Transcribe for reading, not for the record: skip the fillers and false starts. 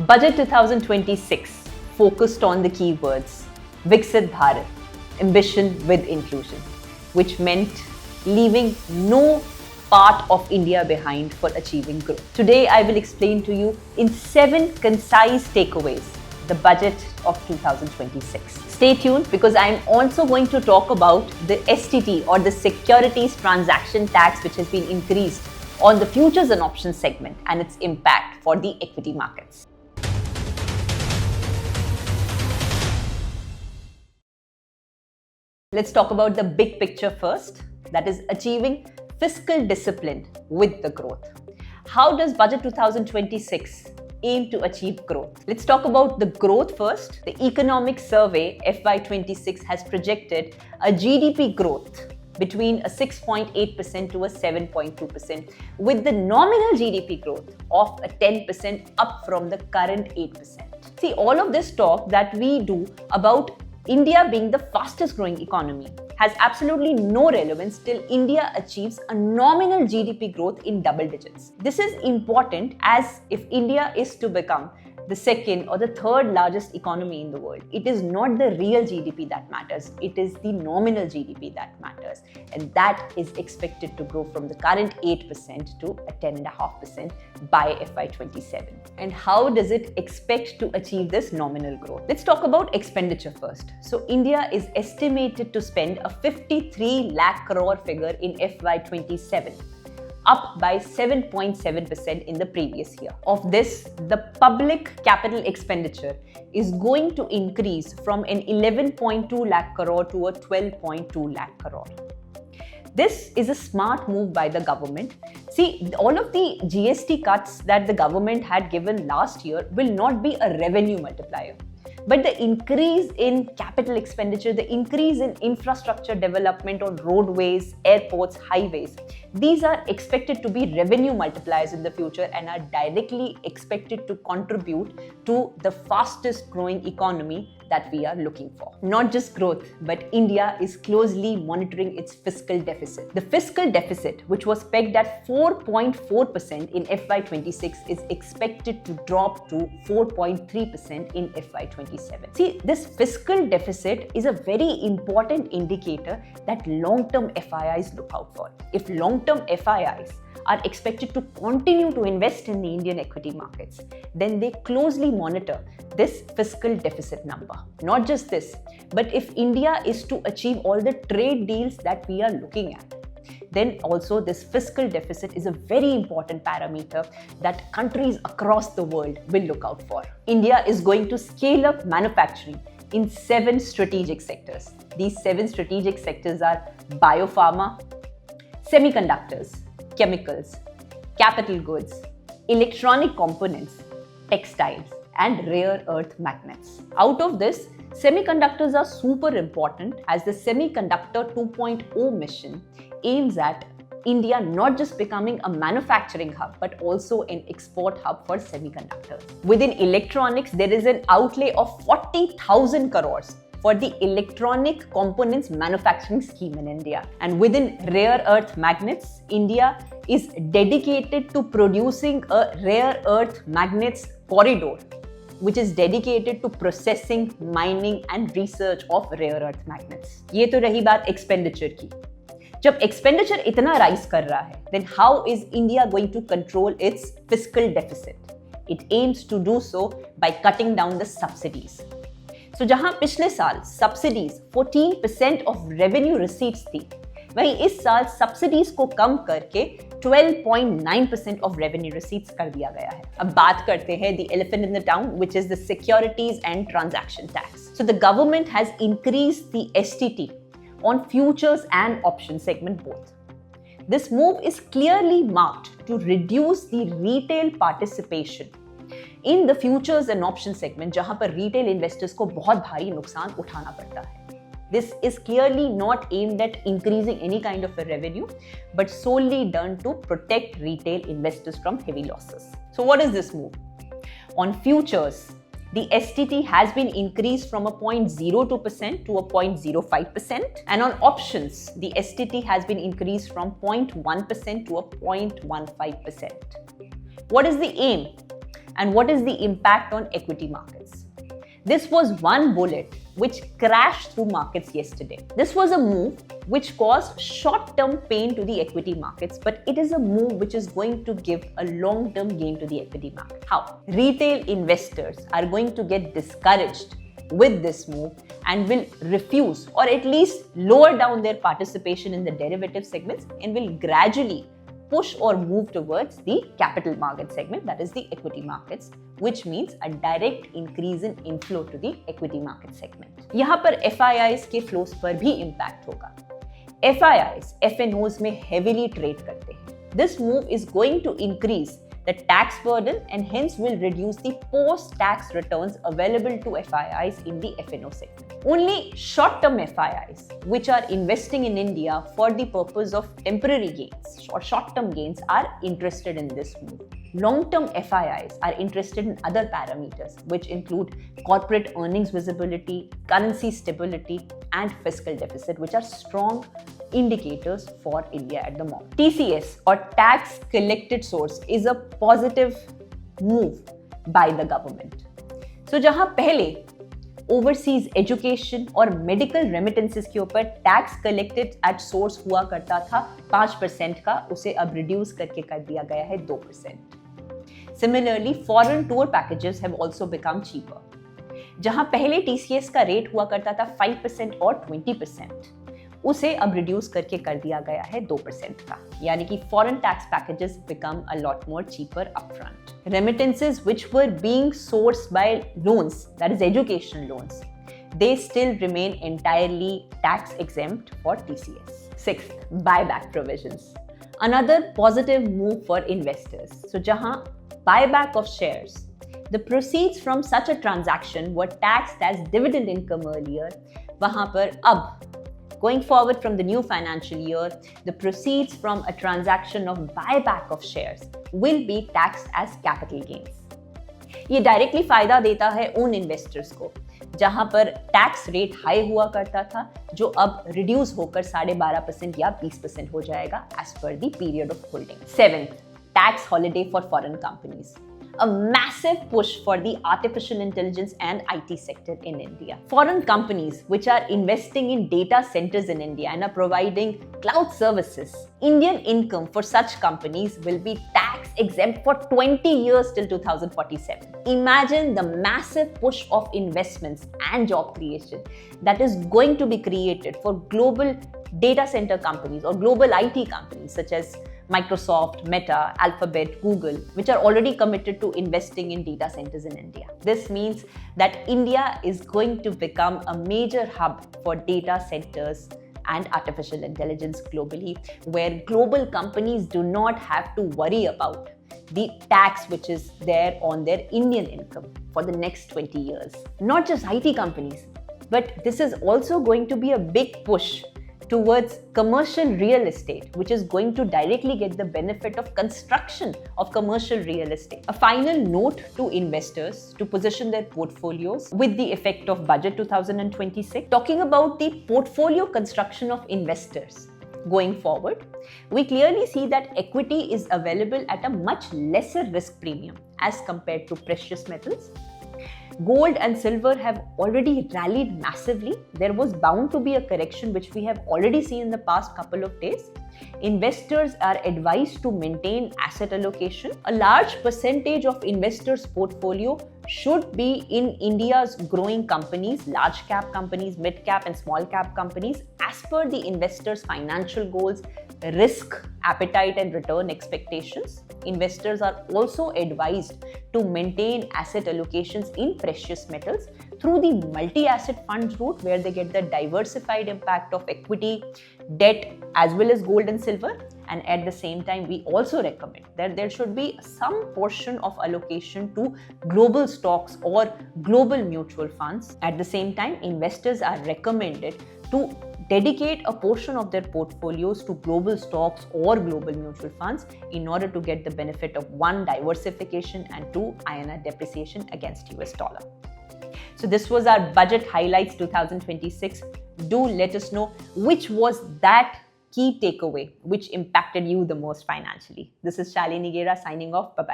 Budget 2026 focused on the keywords Viksit Bharat, ambition with inclusion, which meant leaving no part of India behind for achieving growth. Today, I will explain to you in 7 concise takeaways the budget of 2026. Stay tuned because I am also going to talk about the STT or the Securities Transaction Tax, which has been increased on the futures and options segment and its impact for the equity markets. Let's talk about the big picture first, that is achieving fiscal discipline with the growth. How does Budget 2026 aim to achieve growth? Let's talk about the growth first. The Economic Survey FY26 has projected a GDP growth between a 6.8% to a 7.2%, with the nominal GDP growth of a 10% up from the current 8%. See, all of this talk that we do about India being the fastest growing economy has absolutely no relevance till India achieves a nominal GDP growth in double digits. This is important as if India is to become the second or the third largest economy in the world, it is not the real GDP that matters, it is the nominal GDP that matters. And that is expected to grow from the current 8% to a 10.5% by FY27. And how does it expect to achieve this nominal growth? Let's talk about expenditure first. So India is estimated to spend a 53 lakh crore figure in FY27. Up by 7.7% in the previous year. Of this, the public capital expenditure is going to increase from an 11.2 lakh crore to a 12.2 lakh crore. This is a smart move by the government. See, all of the GST cuts that the government had given last year will not be a revenue multiplier. But the increase in capital expenditure, the increase in infrastructure development on roadways, airports, highways, these are expected to be revenue multipliers in the future and are directly expected to contribute to the fastest growing economy that we are looking for. Not just growth, but India is closely monitoring its fiscal deficit. The fiscal deficit, which was pegged at 4.4% in FY26, is expected to drop to 4.3% in FY27. See, this fiscal deficit is a very important indicator that long-term FIIs look out for. If long-term FIIs are expected to continue to invest in the Indian equity markets, then they closely monitor this fiscal deficit number. Not just this, but if India is to achieve all the trade deals that we are looking at, then also this fiscal deficit is a very important parameter that countries across the world will look out for. India is going to scale up manufacturing in 7 strategic sectors. These 7 strategic sectors are biopharma, semiconductors, chemicals, capital goods, electronic components, textiles, and rare earth magnets. Out of this, semiconductors are super important as the Semiconductor 2.0 mission aims at India not just becoming a manufacturing hub, but also an export hub for semiconductors. Within electronics, there is an outlay of 40,000 crores for the electronic components manufacturing scheme in India. And within rare earth magnets, India is dedicated to producing a rare earth magnets corridor, which is dedicated to processing, mining and research of rare earth magnets. ये तो रही बात expenditure की. जब expenditure इतना rise कर रहा है, then how is India going to control its fiscal deficit? It aims to do so by cutting down the subsidies. So जहां पिछले साल subsidies 14% of revenue receipts थी, वहीं इस साल subsidies को कम करके 12.9% of revenue receipts कर दिया गया है. अब बात करते हैं the elephant in the town, which is the Securities and Transaction Tax. So the government has increased the STT on futures and option segment both. This move is clearly marked to reduce the retail participation in the futures and option segment, जहां पर retail investors को बहुत भारी नुकसान उठाना पड़ता है. This is clearly not aimed at increasing any kind of a revenue, but solely done to protect retail investors from heavy losses. So what is this move? On futures, the STT has been increased from a 0.02% to a 0.05%. And on options, the STT has been increased from 0.1% to a 0.15%. What is the aim? And what is the impact on equity markets? This was one bullet which crashed through markets yesterday. This was a move which caused short-term pain to the equity markets, but it is a move which is going to give a long-term gain to the equity market. How? Retail investors are going to get discouraged with this move and will refuse or at least lower down their participation in the derivative segments and will gradually push or move towards the capital market segment, that is the equity markets, which means a direct increase in inflow to the equity market segment. यहाँ पर FIIs के flows पर भी impact होगा. FIIs, FNOs में heavily trade करते हैं. This move is going to increase the tax burden and hence will reduce the post-tax returns available to FIIs in the FNO segment. Only short-term FIIs, which are investing in India for the purpose of temporary gains or short-term gains, are interested in this move. Long-term FIIs are interested in other parameters, which include corporate earnings visibility, currency stability, and fiscal deficit, which are strong indicators for India at the moment. TCS or tax collected source is a positive move by the government. So जहां पहले overseas education और medical remittances के ऊपर tax collected at source हुआ करता था 5% का, उसे अब रिड्यूस करके कर दिया गया है 2%. Similarly, foreign tour packages have also become cheaper. जहां पहले TCS का रेट हुआ करता था 5% और 20%, उसे अब रिड्यूस करके कर दिया गया है 2% का, यानी कि foreign tax packages become a lot more cheaper upfront. Remittances which were being sourced by loans, that is education loans, they still remain entirely tax exempt for TCS. Sixth, buyback provisions. Another positive move for investors. So jahan buyback of shares, the proceeds from such a transaction were taxed as dividend income earlier, wahan par ab going forward from the new financial year, the proceeds from a transaction of buyback of shares will be taxed as capital gains. ये directly फायदा देता है उन investors को जहां पर tax rate high हुआ करता था, जो अब रिड्यूस होकर 12.5% या 20% हो जाएगा as per the period of holding. Seventh, tax holiday for foreign companies. A massive push for the artificial intelligence and IT sector in India. Foreign companies which are investing in data centers in India and are providing cloud services, Indian income for such companies will be tax exempt for 20 years till 2047. Imagine the massive push of investments and job creation that is going to be created for global data center companies or global IT companies such as Microsoft, Meta, Alphabet, Google, which are already committed to investing in data centers in India. This means that India is going to become a major hub for data centers and artificial intelligence globally, where global companies do not have to worry about the tax which is there on their Indian income for the next 20 years. Not just IT companies, but this is also going to be a big push towards commercial real estate, which is going to directly get the benefit of construction of commercial real estate. A final note to investors to position their portfolios with the effect of Budget 2026. Talking about the portfolio construction of investors going forward, we clearly see that equity is available at a much lesser risk premium as compared to precious metals. Gold and silver have already rallied massively. There was bound to be a correction, which we have already seen in the past couple of days. Investors are advised to maintain asset allocation. A large percentage of investors' portfolio should be in India's growing companies, large cap companies, mid cap and small cap companies, as per the investors' financial goals, risk appetite and return expectations. Investors are also advised to maintain asset allocations in precious metals through the multi-asset funds route, where they get the diversified impact of equity, debt, as well as gold and silver. And at the same time, we also recommend that there should be some portion of allocation to global stocks or global mutual funds. At the same time, investors are recommended to dedicate a portion of their portfolios to global stocks or global mutual funds in order to get the benefit of one, diversification, and two, INR depreciation against US dollar. So this was our budget highlights 2026. Do let us know which was that key takeaway which impacted you the most financially. This is Shalini Gera signing off. Bye-bye.